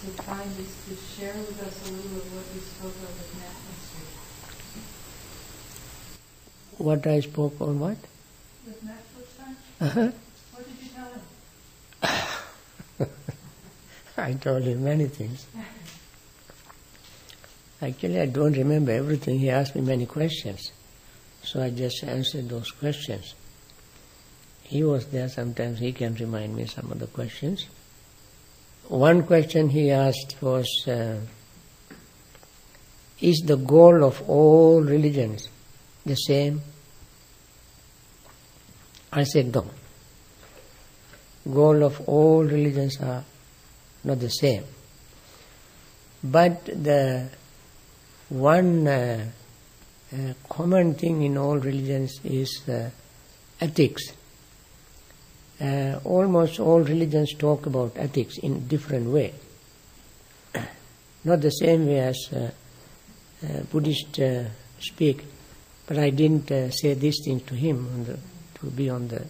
so kind as to share with us a little of what you spoke of at Mat yesterday. What I spoke on what? With natural science? Uh-huh. What did you tell him? I told him many things. Actually, I don't remember everything. He asked me many questions. So I just answered those questions. He was there, sometimes he can remind me some of the questions. One question he asked was, is the goal of all religions the same? I said no. Goal of all religions are not the same. But the one common thing in all religions is ethics. Almost all religions talk about ethics in different way. Not the same way as Buddhists speak, but I didn't say these things to him to be on the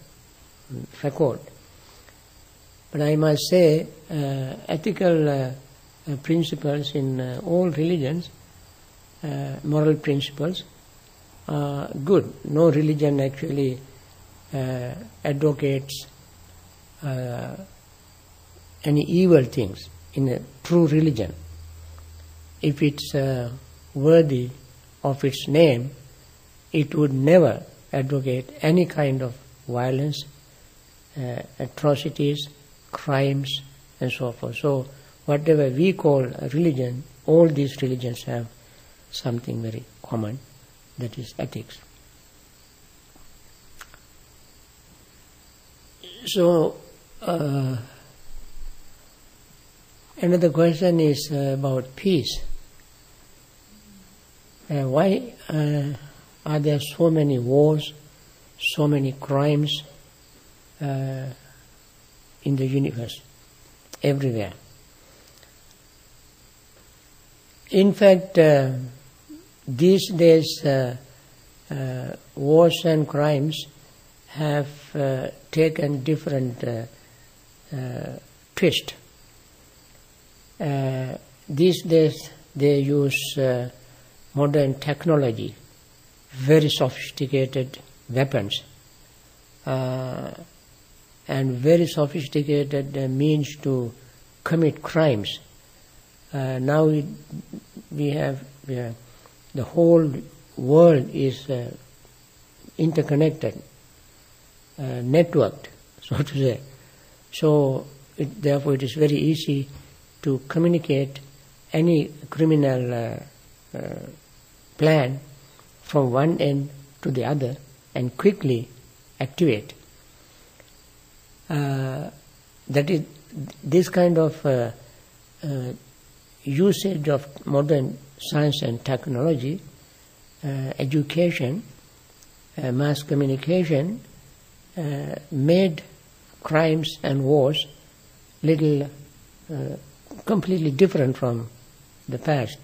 record. But I must say, ethical principles in all religions, moral principles, are good. No religion actually advocates any evil things in a true religion. If it's worthy of its name, it would never advocate any kind of violence, atrocities, crimes, and so forth. So whatever we call a religion, all these religions have something very common, that is ethics. So another question is about peace. Why are there so many wars, so many crimes in the universe, everywhere? In fact, these days wars and crimes have taken different twist. These days they use modern technology, very sophisticated weapons, and very sophisticated means to commit crimes. Now we have the whole world is interconnected, networked, so to say. So therefore it is very easy to communicate any criminal plan from one end to the other and quickly activate. That is, this kind of usage of modern science and technology, education, mass communication, made crimes and wars completely different from the past.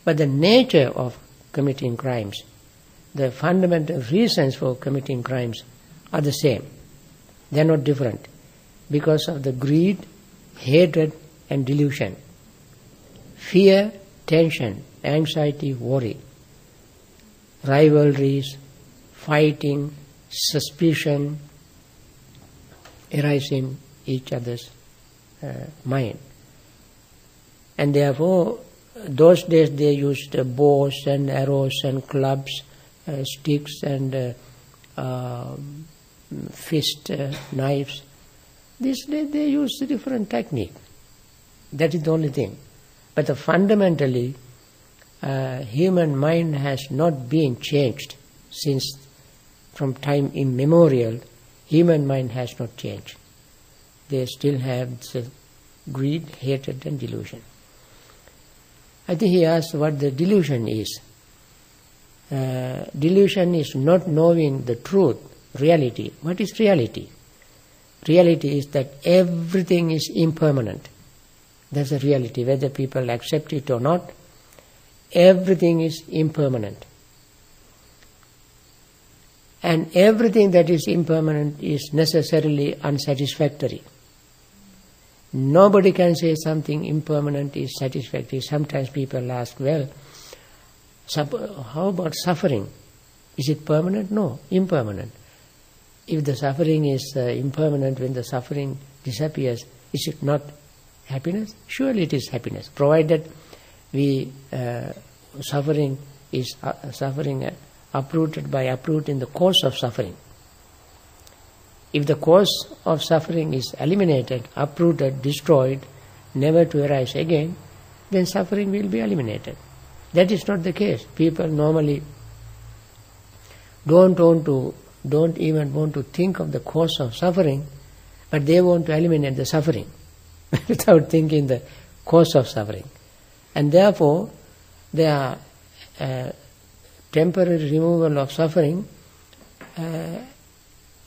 But the nature of committing crimes, the fundamental reasons for committing crimes are the same. They are not different because of the greed, hatred and delusion. Fear, tension, anxiety, worry, rivalries, fighting, suspicion arise in each other's mind. And therefore, those days they used bows and arrows and clubs, sticks and fist knives. These days they use a different technique. That is the only thing. But fundamentally, human mind has not been changed since from time immemorial. Human mind has not changed. They still have the greed, hatred and delusion. I think he asked what the delusion is. Delusion is not knowing the truth, reality. What is reality? Reality is that everything is impermanent. That's a reality, whether people accept it or not. Everything is impermanent. And everything that is impermanent is necessarily unsatisfactory. Nobody can say something impermanent is satisfactory. Sometimes people ask, well, how about suffering? Is it permanent? No, impermanent. If the suffering is impermanent, when the suffering disappears, is it not happiness? Surely it is happiness, provided suffering is uprooted by uprooting the cause of suffering. If the cause of suffering is eliminated, uprooted, destroyed, never to arise again, then suffering will be eliminated. That is not the case. People normally don't even want to think of the cause of suffering, but they want to eliminate the suffering without thinking the cause of suffering. And therefore, their temporary removal of suffering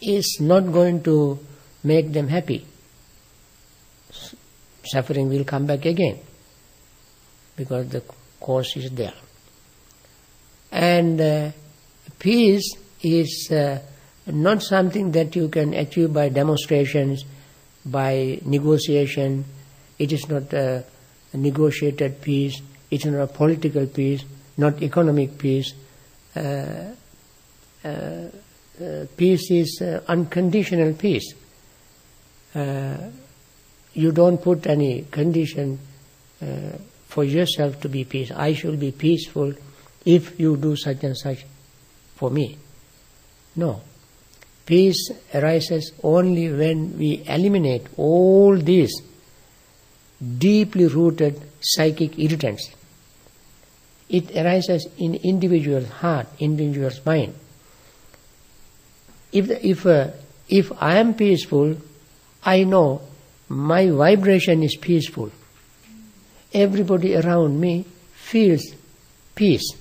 is not going to make them happy. Suffering will come back again because the cause is there. And peace is not something that you can achieve by demonstrations, by negotiation. It is not a negotiated peace. It is not a political peace, not economic peace. Peace is unconditional peace. You don't put any condition for yourself to be peace. I shall be peaceful if you do such and such for me. No. Peace arises only when we eliminate all these deeply rooted psychic irritants. It arises in individual's heart, individual's mind. If I am peaceful, I know my vibration is peaceful. Everybody around me feels peace.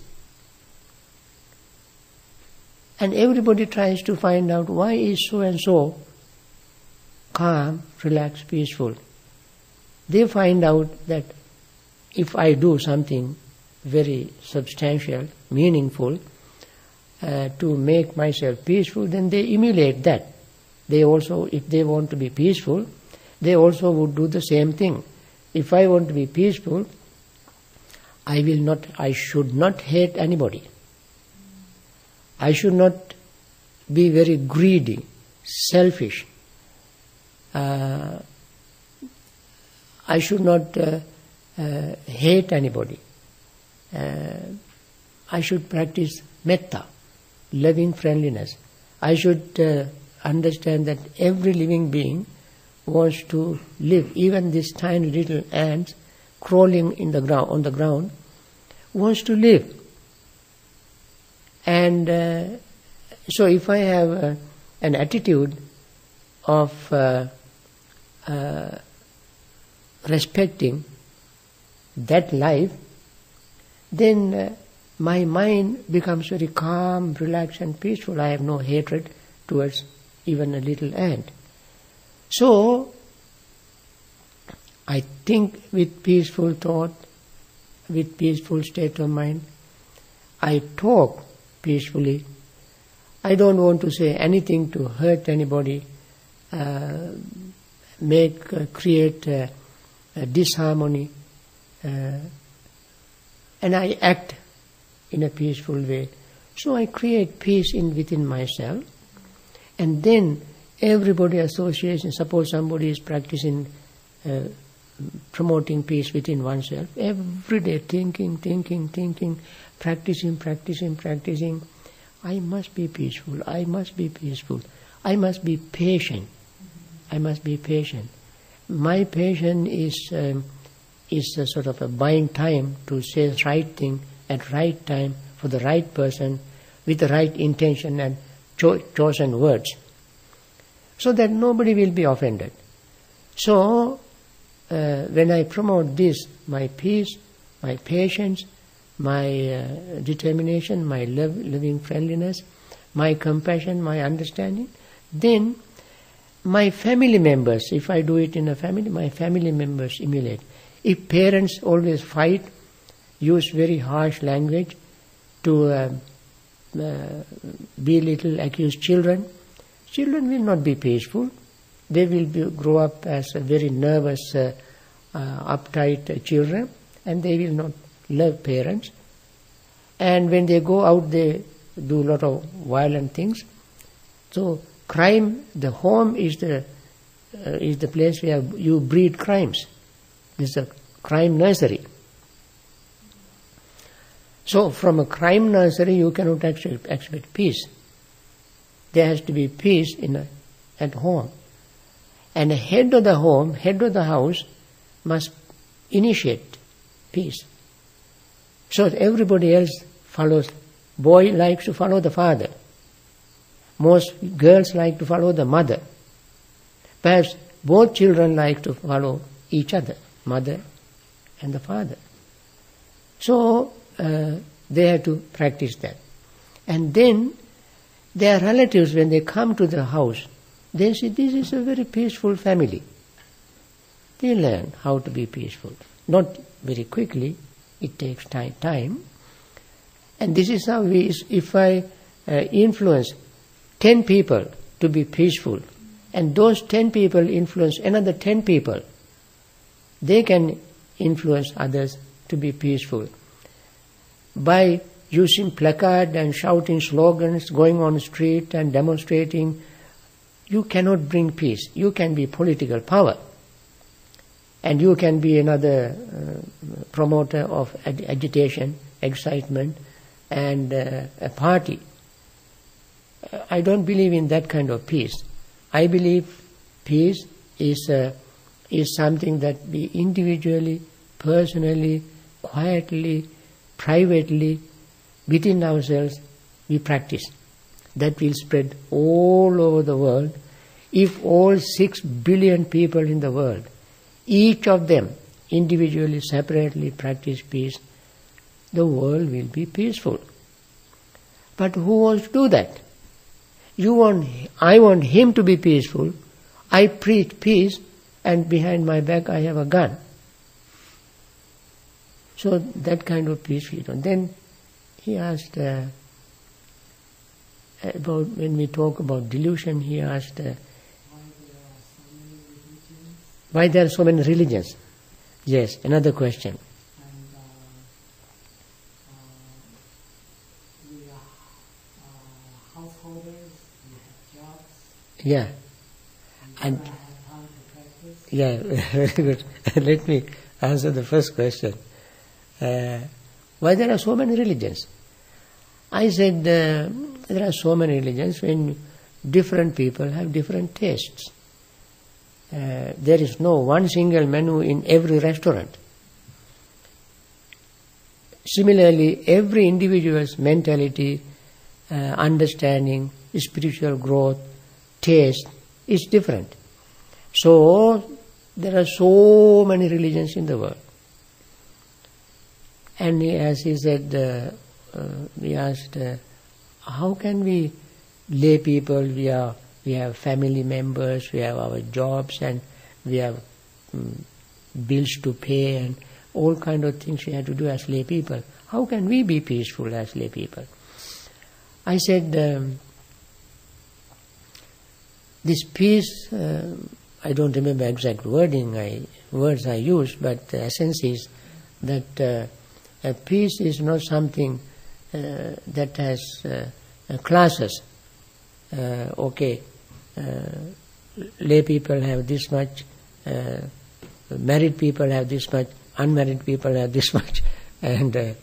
And everybody tries to find out why is so and so calm, relaxed, peaceful. They find out that if I do something very substantial, meaningful, to make myself peaceful, then they emulate that. They also, if they want to be peaceful, they also would do the same thing. If I want to be peaceful, I should not hate anybody. I should not be very greedy, selfish. I should not hate anybody. I should practice metta, loving friendliness. I should understand that every living being wants to live. Even this tiny little ant crawling on the ground wants to live. And so if I have an attitude of respecting that life, then my mind becomes very calm, relaxed and peaceful. I have no hatred towards even a little ant. So, I think with peaceful thought, with peaceful state of mind. I talk peacefully. I don't want to say anything to hurt anybody, create disharmony, and I act in a peaceful way. So I create peace within myself, and then everybody association, suppose somebody is practicing promoting peace within oneself, every day thinking, practicing, I must be peaceful, I must be patient, My patience is a sort of a buying time to say the right thing at right time for the right person with the right intention and chosen words, so that nobody will be offended. So when I promote this, my peace, my patience, my determination, my loving friendliness, my compassion, my understanding, then my family members, if I do it in a family, my family members emulate. If parents always fight, use very harsh language to belittle, accuse children will not be peaceful. they will grow up as a very nervous, uptight children, and they will not love parents. And when they go out, they do a lot of violent things. So crime, the home is the place where you breed crimes. This is a crime nursery. So from a crime nursery you cannot expect peace. There has to be peace at home. And the head of the home, head of the house, must initiate peace. So everybody else follows. Boy likes to follow the father. Most girls like to follow the mother. Perhaps both children like to follow each other, mother and the father. So they have to practice that. And then their relatives, when they come to the house, they say, this is a very peaceful family. They learn how to be peaceful. Not very quickly, it takes time. And this is how if I influence 10 people to be peaceful, and those 10 people influence another 10 people, they can influence others to be peaceful. By using placard and shouting slogans, going on the street and demonstrating, you cannot bring peace. You can be political power. And you can be another promoter of agitation, excitement, and a party. I don't believe in that kind of peace. I believe peace is something that we individually, personally, quietly, privately, within ourselves, we practice. That will spread all over the world. If all 6 billion people in the world, each of them individually, separately practice peace, the world will be peaceful. But who wants to do that? I want him to be peaceful. I preach peace, and behind my back I have a gun. So that kind of peace we don't. Then he asked about, when we talk about delusion, he asked why there are so many religions. Yes, another question. We are householders, we have jobs. Yeah. And have time to practice. yeah, very good. Let me answer the first question. Why there are so many religions? I said there are so many religions when different people have different tastes. There is no one single menu in every restaurant. Similarly, every individual's mentality, understanding, spiritual growth, taste is different. So there are so many religions in the world. And as he said, we asked, how can we lay people, we have family members, we have our jobs, and we have bills to pay, and all kind of things we have to do as lay people. How can we be peaceful as lay people? I said, this peace, I don't remember exact words I used, but the essence is that peace is not something that has classes. Lay people have this much, married people have this much, unmarried people have this much, and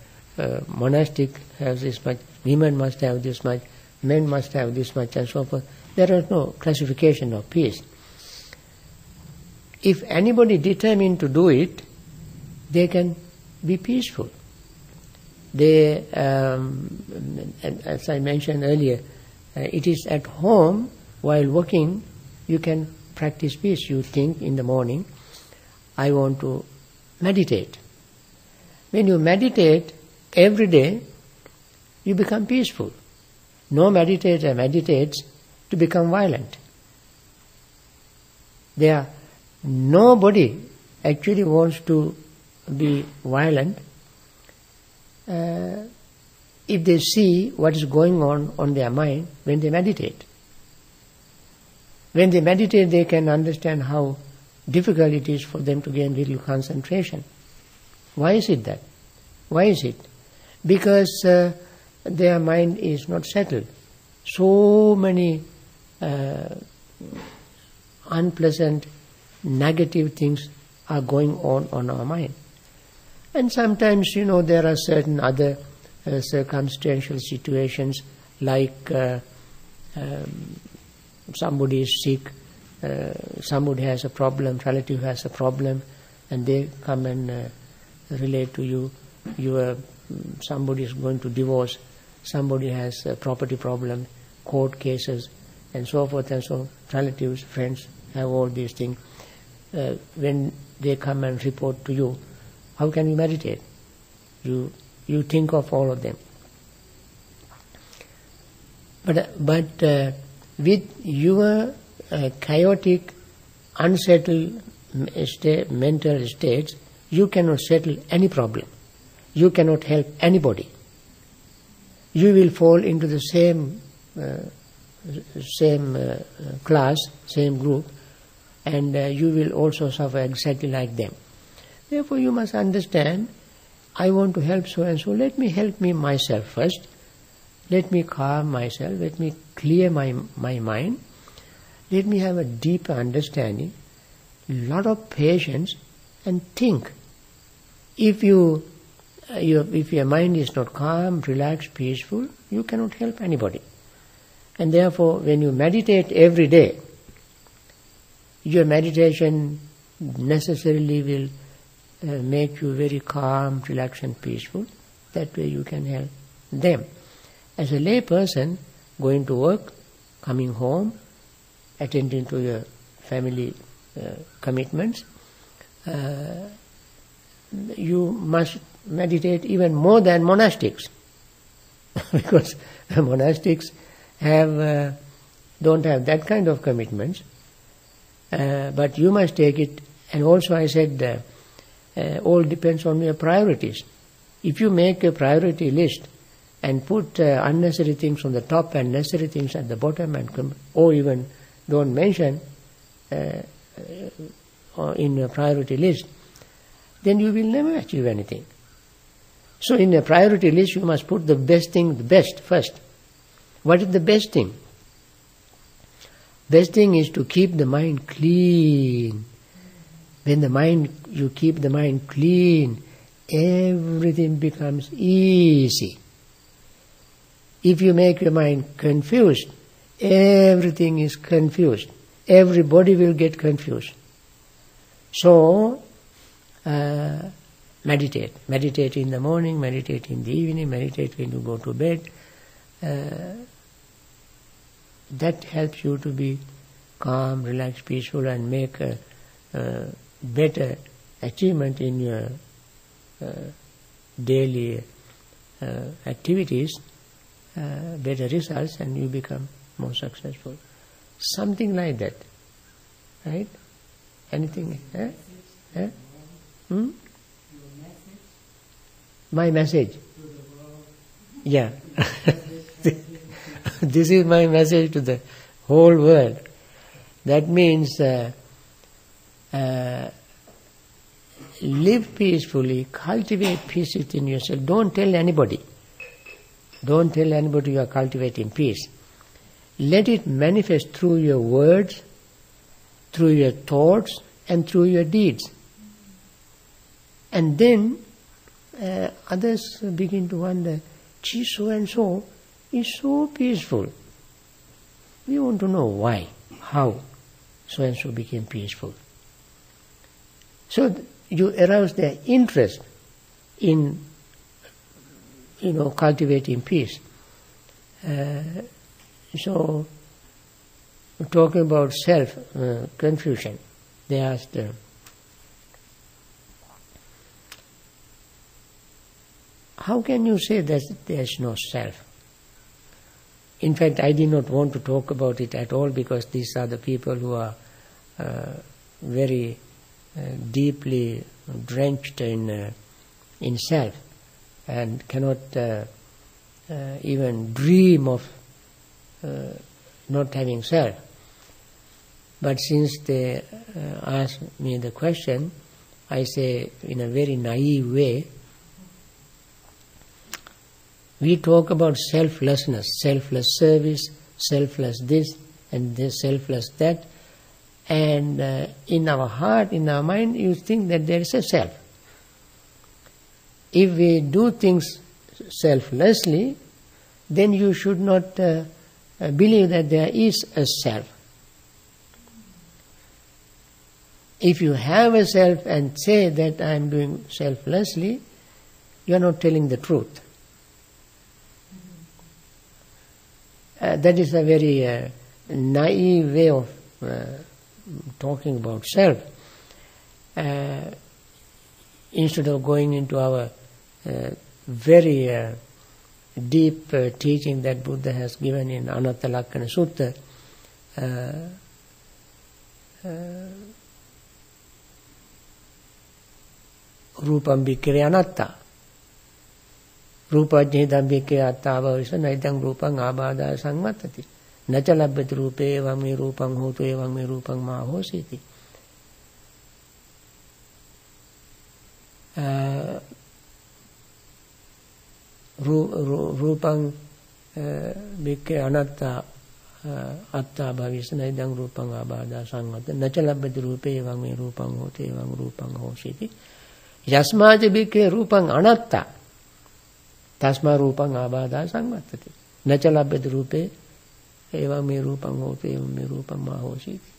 monastic has this much, women must have this much, men must have this much, and so forth. There is no classification of peace. If anybody determined to do it, they can be peaceful. They, as I mentioned earlier, it is at home, while working, you can practice peace. You think in the morning, I want to meditate. When you meditate every day, you become peaceful. No meditator meditates to become violent. Nobody actually wants to be violent if they see what is going on their mind when they meditate. When they meditate, they can understand how difficult it is for them to gain little concentration. Why is it that? Why is it? Because their mind is not settled. So many unpleasant, negative things are going on our mind. And sometimes, there are certain other circumstantial situations, like somebody is sick, somebody has a problem, relative has a problem, and they come and relate to you. Somebody is going to divorce, somebody has a property problem, court cases, and so forth and so on. Relatives, friends have all these things. When they come and report to you, how can you meditate? You think of all of them. But with your chaotic, unsettled mental states, you cannot settle any problem. You cannot help anybody. You will fall into the same class, same group, and you will also suffer exactly like them. Therefore, you must understand, I want to help so and so. Let me help myself first. Let me calm myself. Let me clear my mind. Let me have a deeper understanding, lot of patience, and think. If your mind is not calm, relaxed, peaceful, you cannot help anybody. And therefore, when you meditate every day, your meditation necessarily will make you very calm, relaxed and peaceful. That way you can help them. As a lay person, going to work, coming home, attending to your family commitments, you must meditate even more than monastics. Because monastics don't have that kind of commitments. But you must take it, and also I said, all depends on your priorities. If you make a priority list and put unnecessary things on the top and necessary things at the bottom, or even don't mention in a priority list, then you will never achieve anything. So in a priority list, you must put the best thing, the best first. What is the best thing? Best thing is to keep the mind clean. When you keep the mind clean, everything becomes easy. If you make your mind confused, everything is confused. Everybody will get confused. So, meditate. Meditate in the morning, meditate in the evening, meditate when you go to bed. That helps you to be calm, relaxed, peaceful, and make a better achievement in your daily activities, better results, and you become more successful. Something like that, right? Anything? My message? Yeah. This is my message to the whole world. That means live peacefully, cultivate peace within yourself. Don't tell anybody. Don't tell anybody you are cultivating peace. Let it manifest through your words, through your thoughts, and through your deeds. And then others begin to wonder, gee, so and so is so peaceful. We want to know why, how so and so became peaceful. So you arouse their interest in, cultivating peace. So, talking about confusion, they asked, how can you say that there is no self? In fact, I did not want to talk about it at all, because these are the people who are very deeply drenched in self and cannot even dream of not having self. But since they asked me the question, I say in a very naive way, we talk about selflessness, selfless service, selfless this and this, selfless that, and in our heart, in our mind, you think that there is a self. If we do things selflessly, then you should not believe that there is a self. If you have a self and say that I am doing selflessly, you are not telling the truth. That is a very naive way of talking about self. Instead of going into our very deep teaching that Buddha has given in Anatta Lakkana Sutta, Rupam Bhikkare Anatta. Rupajnedam Bhikkare Atta Bhavisa Naidam Rupam Abhada Sangmatati. Nacha Labbhati Rupe Evam Me Rupam Hotu Evam Me Rupam Ma Hositi. Rupam Bhikkare Anatta Atta Bhavisa Naidam Rupam Abhada Sangmatati. Nacha Labbhati Rupe Evam Me Rupam Hotu Evam Rupam Hositi. Yasmaja Bhikkare Rupam Anatta. Tasma Rupam Abhada Sangmatati. Nacha Labbhati Rupe Evam Me Rupam Hotu Evam Me Rupam Ma Hositi.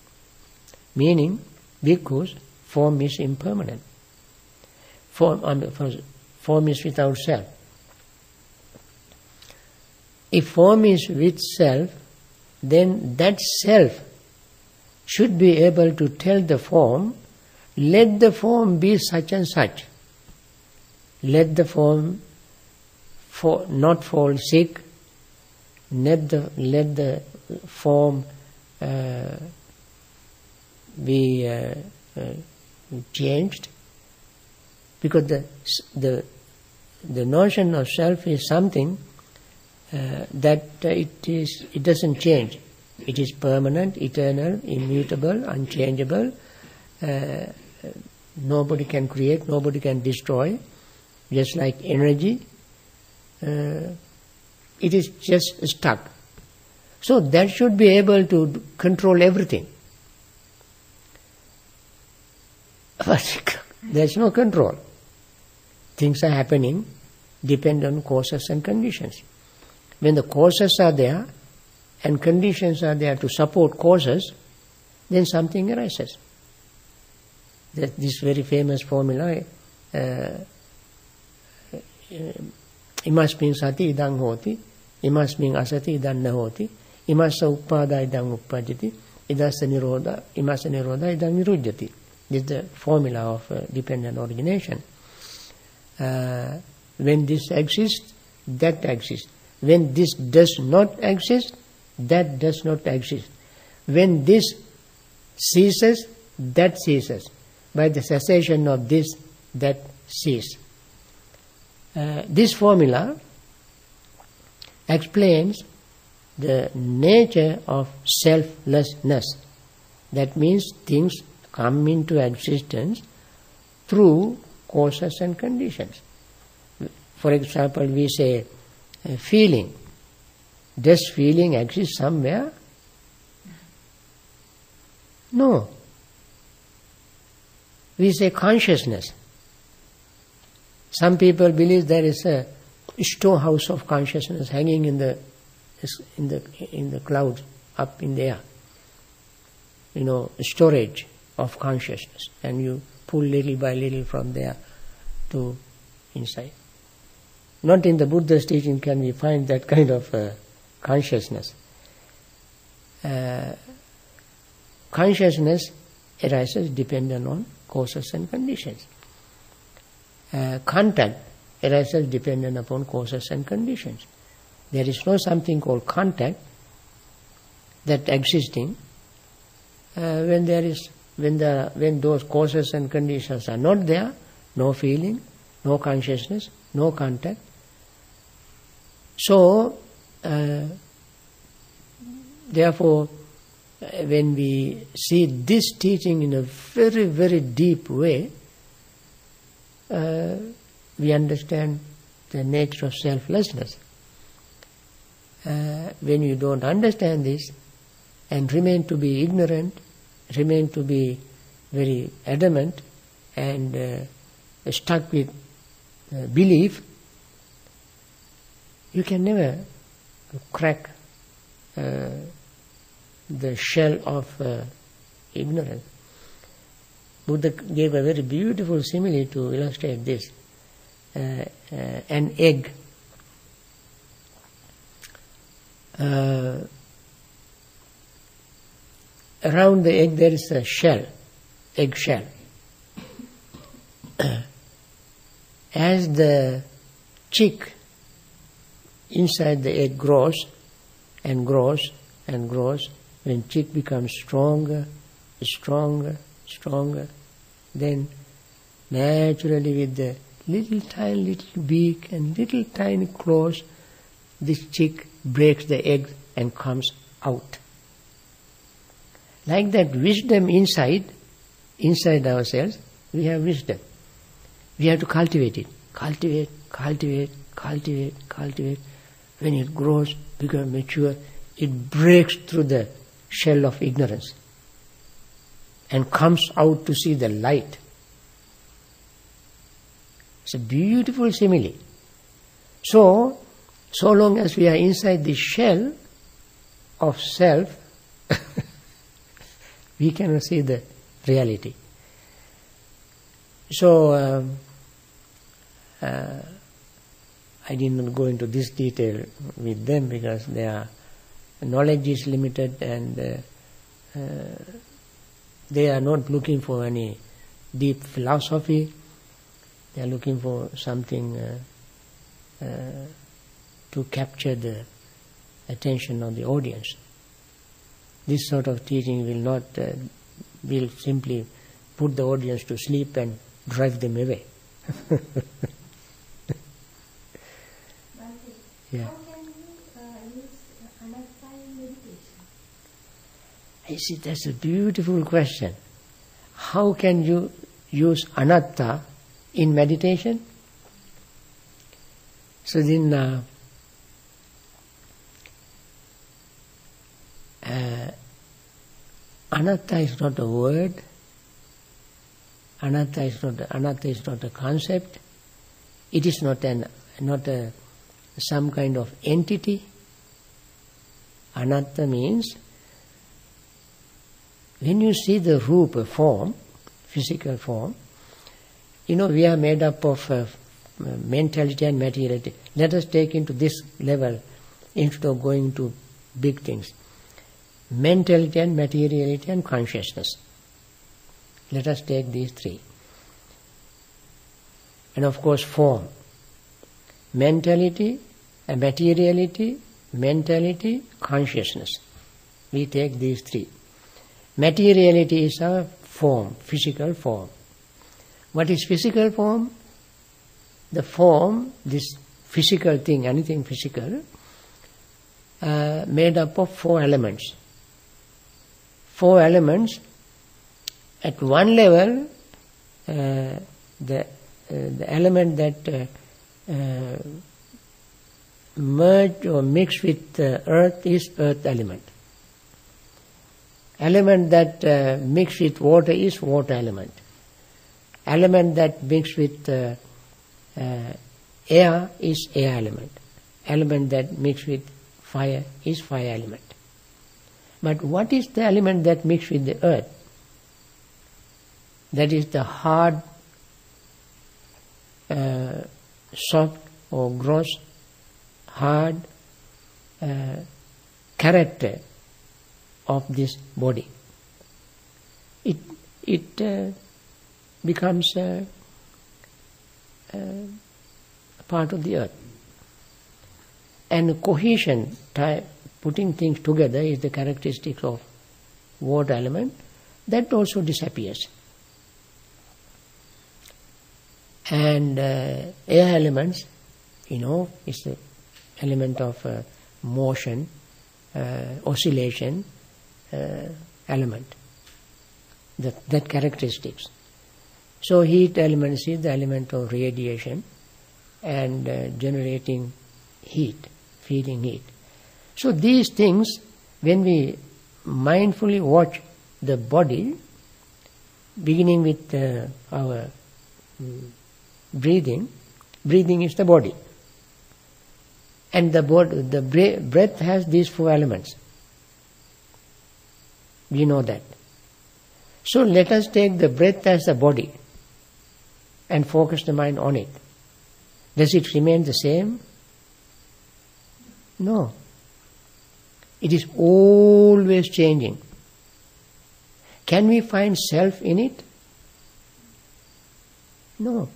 Meaning, because form is impermanent. Form is without self. If form is with self, then that self should be able to tell the form, let the form be such and such. Let the form not fall sick. Let the form be changed. Because the notion of self is something that it doesn't change. It is permanent, eternal, immutable, unchangeable. Nobody can create, nobody can destroy. Just like energy, it is just stuck. So that should be able to control everything. But there's no control. Things are happening, depend on causes and conditions. When the causes are there and conditions are there to support causes, then something arises. This very famous formula, imasmin sati idang hoti, imasmin asati idang nahoti, imasa uppada idang uppajjati, idasa nirodha, imasa nirodha idang nirujjati. This is the formula of dependent origination. When this exists, that exists. When this does not exist, that does not exist. When this ceases, that ceases. By the cessation of this, that ceases. This formula explains the nature of selflessness. That means things come into existence through causes and conditions. For example, we say feeling. Does feeling exist somewhere? No. We say consciousness. Some people believe there is a storehouse of consciousness hanging in the clouds, up in the air. Storage of consciousness, and you pull little by little from there to inside. Not in the Buddha's teaching can we find that kind of consciousness. Consciousness arises dependent on causes and conditions. Contact arises dependent upon causes and conditions. There is no something called contact that existing when those causes and conditions are not there. No feeling, no consciousness, no contact. So, therefore, when we see this teaching in a very, very deep way, we understand the nature of selflessness. When you don't understand this and remain to be ignorant, remain to be very adamant and stuck with belief, you can never crack the shell of ignorance. Buddha gave a very beautiful simile to illustrate this. An egg. Around the egg there is a shell, egg shell. As the chick inside the egg grows and grows and grows, when chick becomes stronger, stronger, stronger, then naturally with the little tiny little beak and little tiny claws, this chick breaks the egg and comes out. Like that wisdom inside ourselves, we have wisdom. We have to cultivate it. Cultivate, cultivate, cultivate, cultivate. When it grows, becomes mature, it breaks through the shell of ignorance and comes out to see the light. It's a beautiful simile. So long as we are inside the shell of self, we cannot see the reality. So, I did not go into this detail with them because their knowledge is limited and they are not looking for any deep philosophy. They are looking for something to capture the attention of the audience. This sort of teaching will simply put the audience to sleep and drive them away. Yeah. How can you use anatta in meditation? I see, that's a beautiful question. How can you use anatta in meditation? So then, anatta is not a word. Anatta is not a concept. It is not some kind of entity. Anatta means when you see the rupa form, physical form, we are made up of mentality and materiality. Let us take into this level instead of going to big things. Mentality and materiality and consciousness. Let us take these three. And of course form. Mentality, materiality, mentality, consciousness. We take these three. Materiality is a form, physical form. What is physical form? The form, this physical thing, anything physical, made up of 4 elements. 4 elements. At one level, the element that merge or mix with earth is earth element. Element that mix with water is water element. Element that mix with air is air element. Element that mix with fire is fire element. But what is the element that mix with the earth? That is the hard, soft or gross, hard character of this body. It becomes a part of the earth. And cohesion, putting things together, is the characteristic of water element. That also disappears. And air elements, is the element of motion, oscillation, element, that characteristics. So heat element is the element of radiation and generating heat, feeling heat. So these things, when we mindfully watch the body, beginning with our breathing is the body. And the breath has these 4 elements. We know that. So let us take the breath as the body and focus the mind on it. Does it remain the same? No. It is always changing. Can we find self in it? No.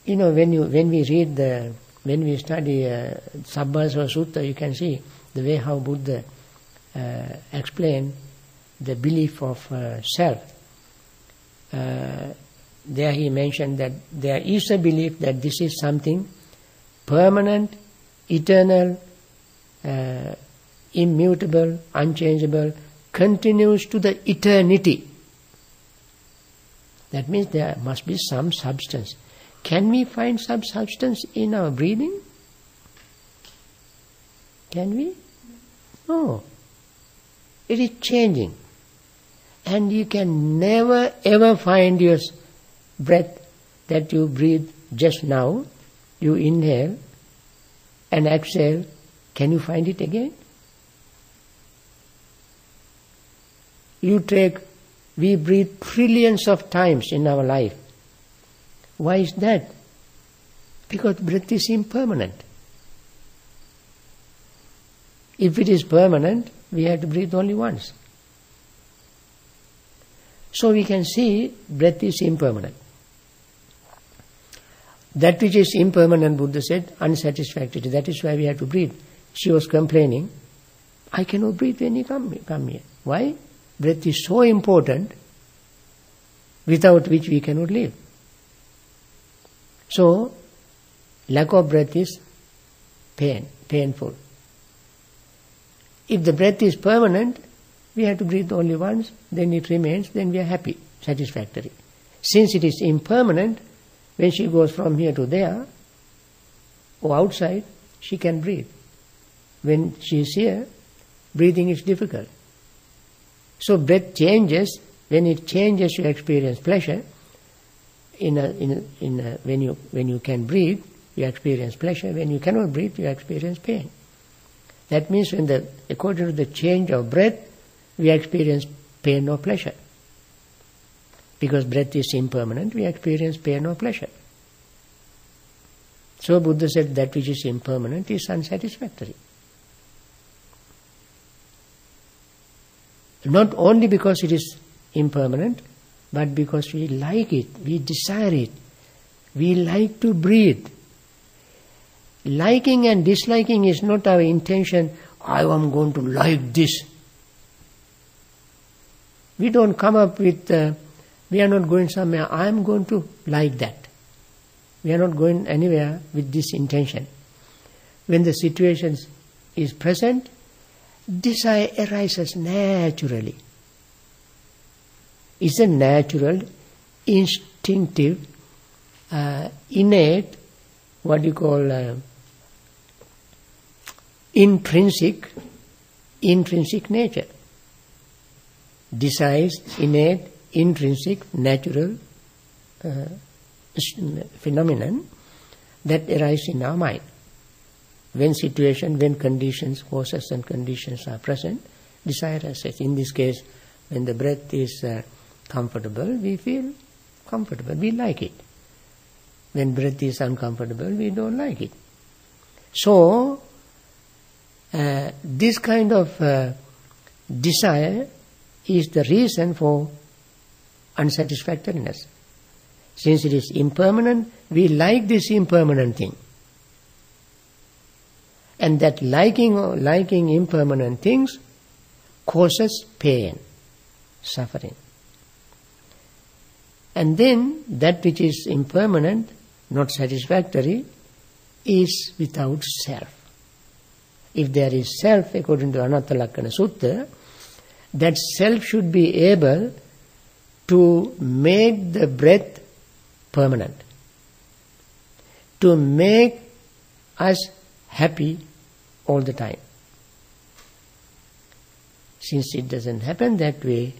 You know, when we study Sabbasava Sutta, you can see the way how Buddha explained the belief of self. There he mentioned that there is a belief that this is something permanent, eternal, immutable, unchangeable, continues to the eternity. That means there must be some substance. Can we find some substance in our breathing? Can we? No. It is changing. And you can never ever find your breath that you breathe just now, you inhale and exhale. Can you find it again? We breathe trillions of times in our life. Why is that? Because breath is impermanent. If it is permanent, we have to breathe only once. So we can see breath is impermanent. That which is impermanent, Buddha said, unsatisfactory. That is why we have to breathe. She was complaining, I cannot breathe when you come here. Why? Breath is so important, without which we cannot live. So, lack of breath is painful. If the breath is permanent, we have to breathe only once, then it remains, then we are happy, satisfactory. Since it is impermanent, when she goes from here to there, or outside, she can breathe. When she is here, breathing is difficult. So breath changes. When it changes, you experience pleasure. When you can breathe, you experience pleasure. When you cannot breathe, you experience pain. That means according to the change of breath, we experience pain or pleasure. Because breath is impermanent, we experience pain or pleasure. So Buddha said that which is impermanent is unsatisfactory. Not only because it is impermanent, but because we like it, we desire it, we like to breathe. Liking and disliking is not our intention, I am going to like this. We don't come up with, we are not going somewhere, I am going to like that. We are not going anywhere with this intention. When the situation is present, desire arises naturally. It's a natural, instinctive, innate, what you call intrinsic nature. Desires, innate, intrinsic, natural phenomenon that arises in our mind. When conditions, causes and conditions are present, desire arises. In this case, when the breath is comfortable, we feel comfortable, we like it. When breath is uncomfortable, we don't like it. So, this kind of desire is the reason for unsatisfactoriness. Since it is impermanent, we like this impermanent thing. And that liking impermanent things causes pain, suffering. And then that which is impermanent, not satisfactory, is without self. If there is self, according to Anatta Lakkana Sutta, that self should be able to make the breath permanent, to make us happy all the time. Since it doesn't happen that way,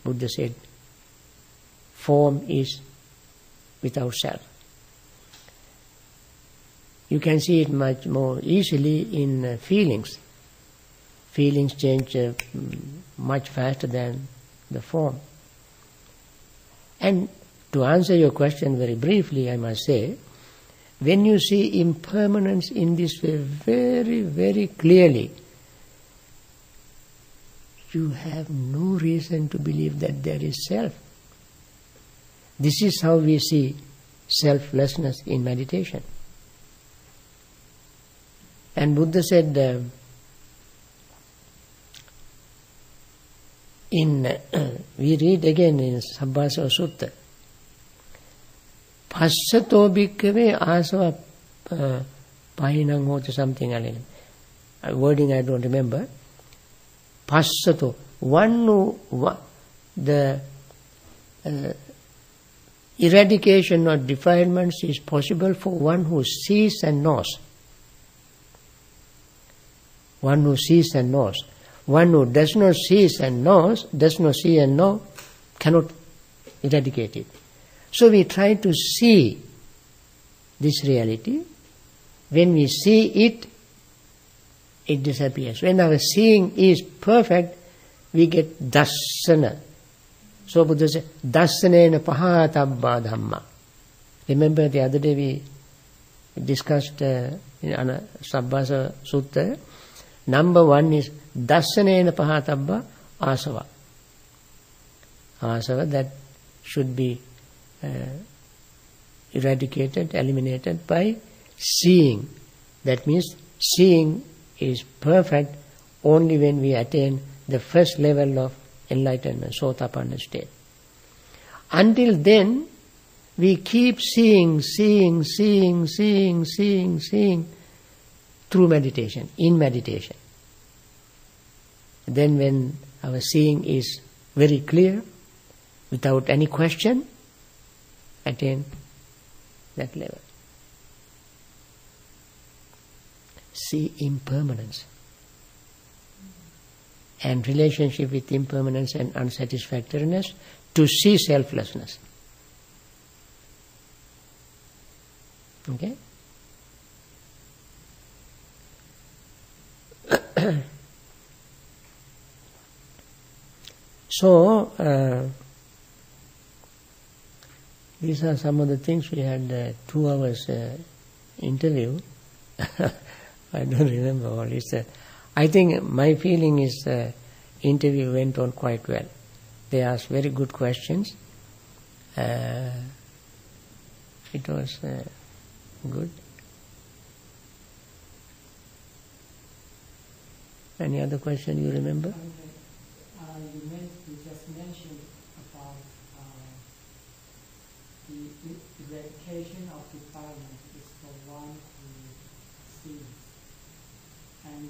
Buddha said, form is without self. You can see it much more easily in feelings. Feelings change much faster than the form. And to answer your question very briefly, I must say, when you see impermanence in this way very, very clearly, you have no reason to believe that there is self. This is how we see selflessness in meditation. And Buddha said, we read again in Bhavana Society, Passato bhikkhave asava pahinang hota something else. Wording I don't remember. Passato, one who, the eradication of defilements is possible for one who sees and knows. One who sees and knows. One who does not see and knows, does not see and know, cannot eradicate it. So we try to see this reality. When we see it, it disappears. When our seeing is perfect, we get dassana. So Buddha said, dassanena pahatabba dhamma. Remember the other day we discussed in Sabbasa Sutta. Number one is dassanena pahatabba asava. Asava that should be eradicated, eliminated by seeing. That means seeing is perfect only when we attain the first level of enlightenment, sotapanna state. Until then, we keep seeing through meditation, in meditation. Then when our seeing is very clear, without any question, attain that level. See impermanence and relationship with impermanence and unsatisfactoriness to see selflessness. Okay? So, these are some of the things. We had 2 hours interview. I don't remember all. I think my feeling is the interview went on quite well. They asked very good questions. It was good. Any other question you remember? You just mentioned about the eradication of defilement is for one who sees. And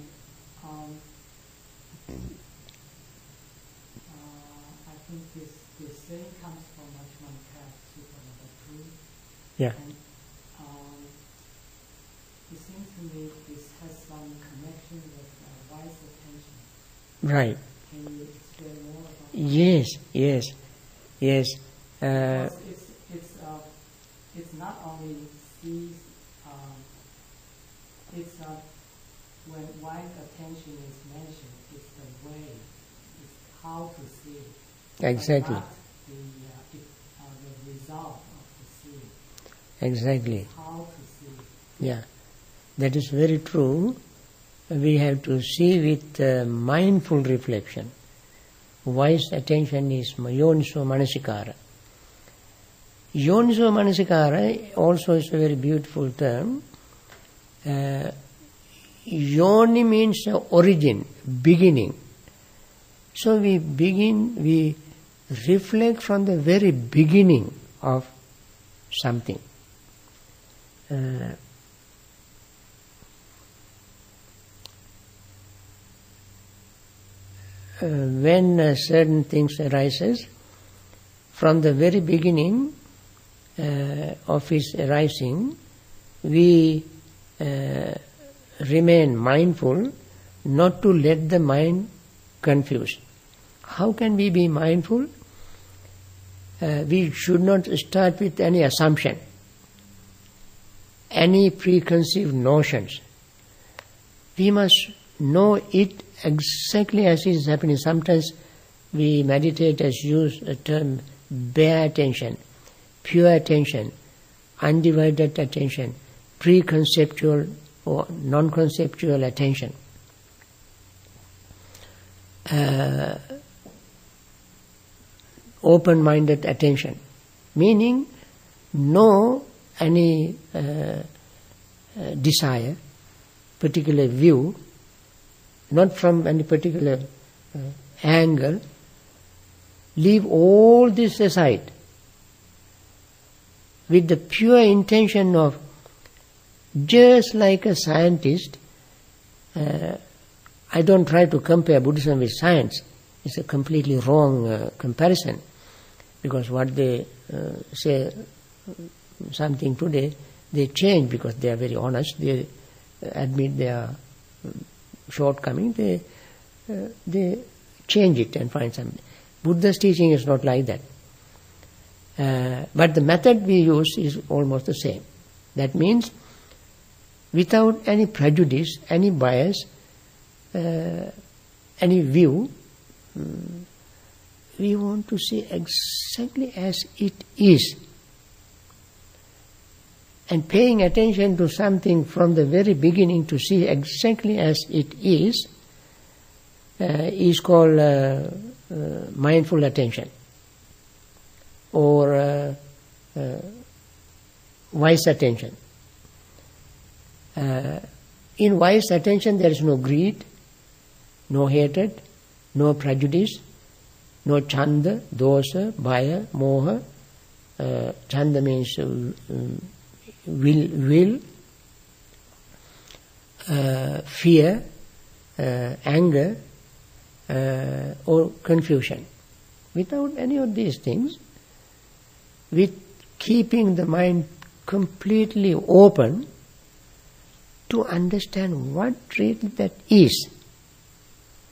I think this saying comes from Ajman Cat Sutta number 2. Yeah. And it seems to me this has some connection with wise attention. Right. Can you explain more about that? Yes. Because it's not only sees, it's when wise attention is mentioned, it's the way, it's how to see it. Exactly. But not the result of the seeing. Exactly. It's how to see it. Yeah. That is very true. We have to see with mindful reflection. Wise attention is yoniso manasikara. Yoniso manasikara also is a very beautiful term. Yoni means origin, beginning. So we reflect from the very beginning of something. when certain things arises, from the very beginning of its arising, we remain mindful not to let the mind confuse. How can we be mindful? We should not start with any assumption, any preconceived notions. We must know it exactly as it is happening. Sometimes we meditators use the term bare attention, pure attention, undivided attention, preconceptual or non-conceptual attention. Open-minded attention, meaning no any desire, particular view, not from any particular angle. Leave all this aside with the pure intention of, just like a scientist. I don't try to compare Buddhism with science. It's a completely wrong comparison, because what they say something today, they change because they are very honest. They admit their shortcoming. They change it and find something. Buddha's teaching is not like that. But the method we use is almost the same. That means without any prejudice, any bias, any view, we want to see exactly as it is. And paying attention to something from the very beginning to see exactly as it is called mindful attention, or wise attention. In wise attention there is no greed, no hatred, no prejudice, no chanda, dosa, bhaya, moha. Chanda means will, fear, anger, or confusion. Without any of these things, with keeping the mind completely open to understand what really that is.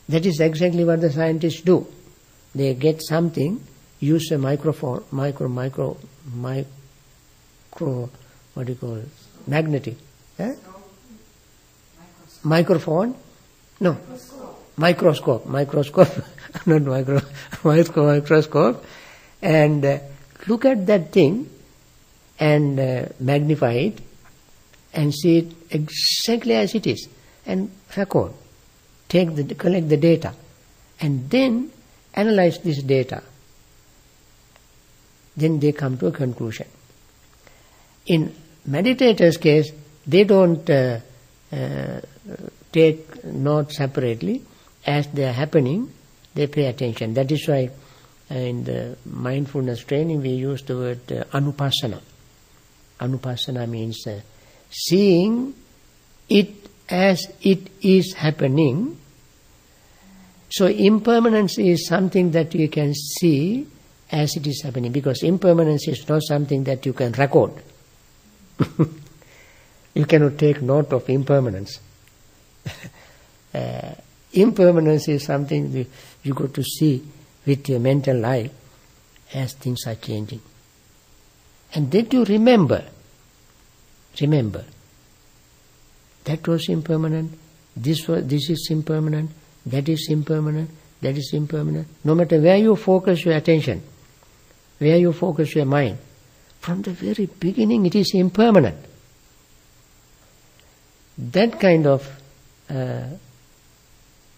That is exactly what the scientists do. They get something, use a microphone, what do you call it? Magnetic. Microphone? No. Microscope, not microscope, and look at that thing and magnify it and see it exactly as it is, and record, collect the data, and then analyze this data. Then they come to a conclusion. In meditators' case, they don't take notes separately. As they are happening, they pay attention. That is why in the mindfulness training we use the word anupassana. Anupassana means seeing it as it is happening. So impermanence is something that you can see as it is happening, because impermanence is not something that you can record. You cannot take note of impermanence. Impermanence is something you got to see with your mental eye as things are changing. And then you remember, that was impermanent, this is impermanent, that is impermanent, that is impermanent. No matter where you focus your attention, where you focus your mind, from the very beginning it is impermanent. That kind of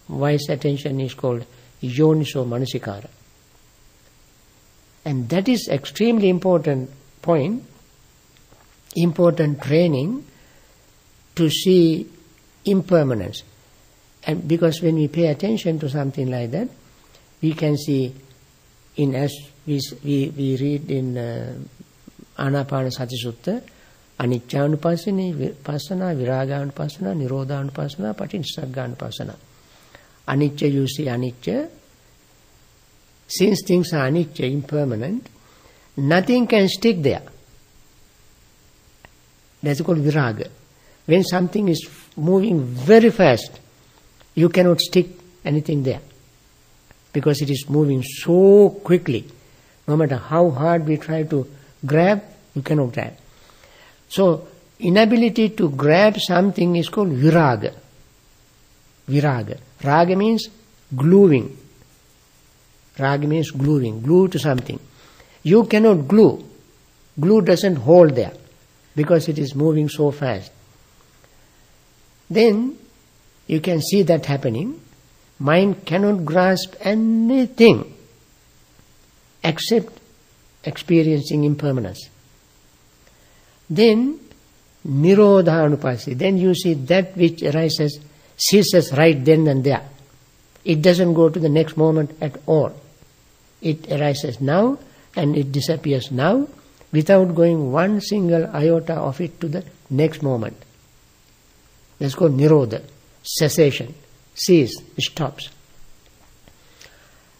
wise attention is called yoniso manasikara. And that is extremely important point, important training to see impermanence. And because when we pay attention to something like that, we can see, as we read in Anapanasati Sutta, aniccanupassana, viraganupassana, nirodhanupassana, paticcasamuppassana. Anicca, you see anicca. Since things are anicca, impermanent, nothing can stick there. That's called viraga. When something is moving very fast, you cannot stick anything there, because it is moving so quickly. No matter how hard we try to grab, you cannot grab. So, inability to grab something is called viraga. Viraga. Raga means gluing. Raga means gluing, glue to something. You cannot glue. Glue doesn't hold there, because it is moving so fast. Then, you can see that happening. Mind cannot grasp anything except experiencing impermanence. Then, nirodhanupasi. Then you see that which arises, ceases right then and there. It doesn't go to the next moment at all. It arises now and it disappears now without going one single iota of it to the next moment. That's called nirodha, cessation, cease, stops.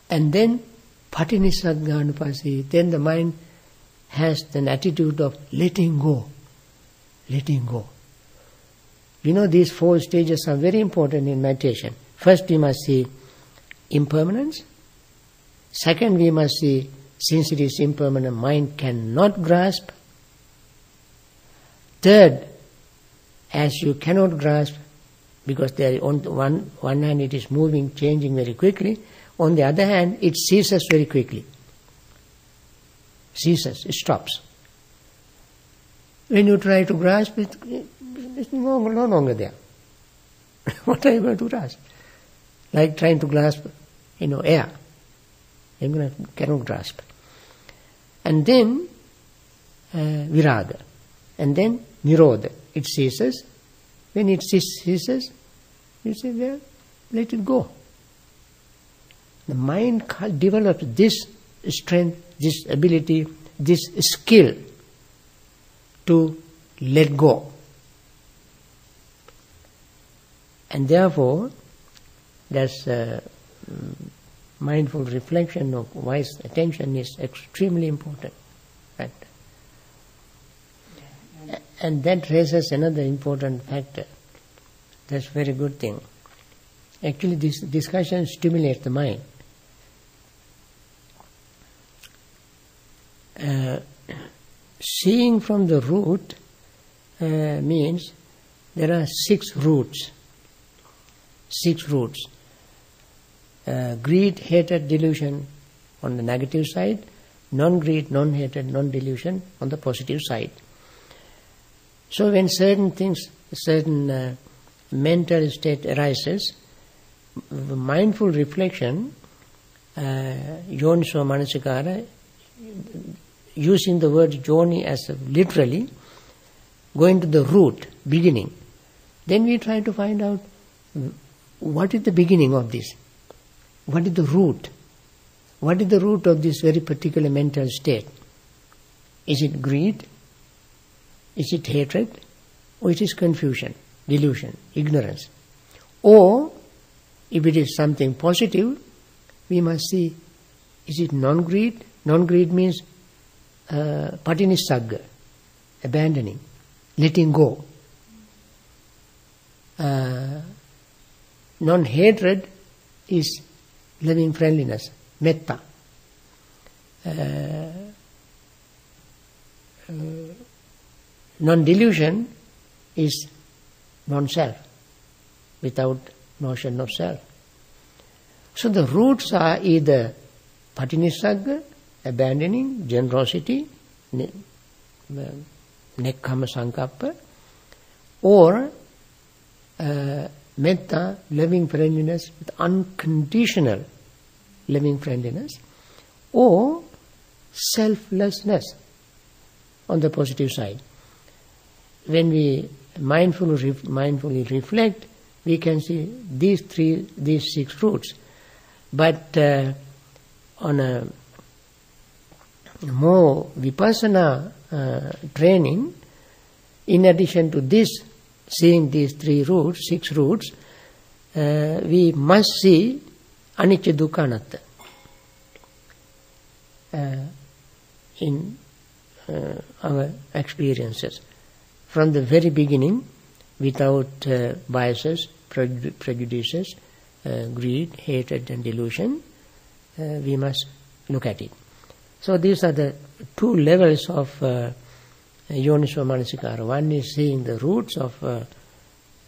And then patinissagganupasi, then the mind has an attitude of letting go, letting go. You know, these 4 stages are very important in meditation. First we must see impermanence. Second we must see, since it is impermanent, mind cannot grasp. Third, as you cannot grasp, because there on one hand it is moving, changing very quickly, on the other hand it ceases very quickly. Ceases, it stops. When you try to grasp it, it's no longer there. What are you going to grasp? Like trying to grasp, air. You cannot grasp. And then viraga. And then nirodha. It ceases. When it ceases, you say, well, let it go. The mind develops this strength, this ability, this skill to let go. And therefore, that's mindful reflection of wise attention is extremely important. Right? And that raises another important factor. That's a very good thing. Actually, this discussion stimulates the mind. Seeing from the root means there are 6 roots. 6 roots. Greed, hatred, delusion on the negative side, non-greed, non-hatred, non-delusion on the positive side. So when certain things, certain mental state arises, mindful reflection, yoniso manasikara, using the word yoni as literally, going to the root, beginning. Then we try to find out what is the beginning of this? What is the root? What is the root of this very particular mental state? Is it greed? Is it hatred? Or it is confusion, delusion, ignorance? Or, if it is something positive, we must see, is it non-greed? Non-greed means patinissagga, abandoning, letting go. Non-hatred is loving friendliness, metta. Non-delusion is non-self, without notion of self. So the roots are either patinissagga, abandoning, generosity, nekkhamma sankappa, or metta, loving friendliness with unconditional loving friendliness, or selflessness on the positive side. When we mindfully reflect, we can see these 6 roots. But on a more vipassana training, in addition to this, seeing these 6 roots, we must see anicca dukkha anatta in our experiences. From the very beginning, without biases, prejudices, greed, hatred and delusion, we must look at it. So these are the two levels of yoniso manasikara. One is seeing the roots of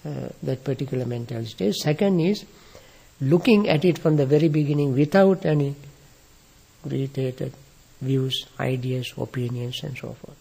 that particular mental state. Second is looking at it from the very beginning without any greed, hatred, views, ideas, opinions and so forth.